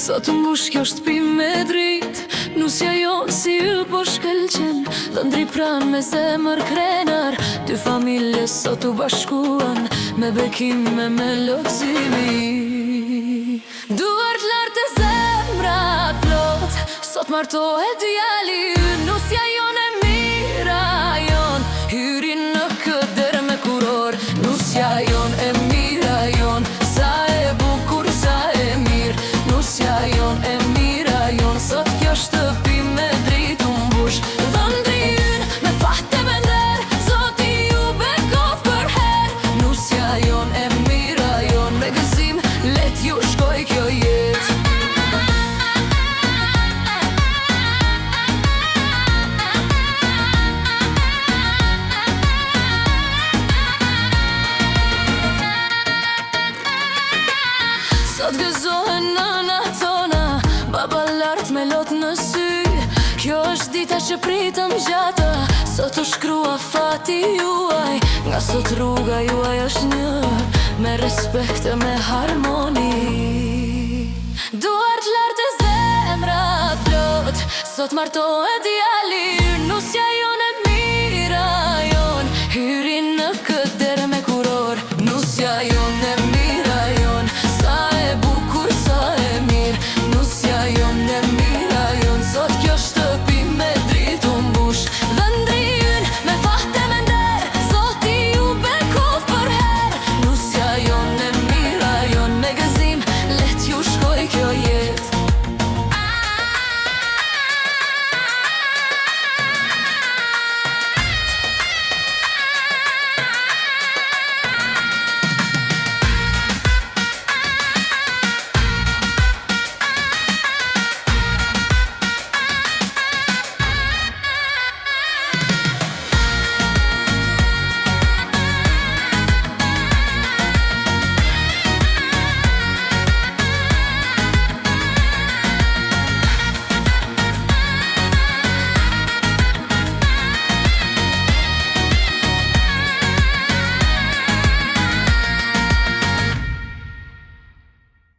Sot mbush kjo shtëpi me drit, nusja jonë si yll po shkëlqen, dhe ndri pran me zemër krenar. Dy familje sot u bashkuan, me bekim me melozimi. Duart lartë e zemrat plot, sot martohet djali ynë. Nusja jonë e mira jon, hyri në këder me kuror. Nusja jonë e mira jon, sa e bukur, sa e mirë. Nusja jonë e mira jon, sot kjo shtëpi me dritë u mbush. Dhe ndri ynë me fat e me nder, zoti ju bekof për her. Nusja jonë e mira jon, me gëzim let ju shkoj kjo jetë. Sot gëzohen nëna tona, baba lart me lot në sy. Kjo është dita që pritëm gjata, sot u shkrua fati juaj. Nga sot rruga juaj është një, me respekt e me harmoni. Duart lart e zemrat plot, sot martohet djali ynë.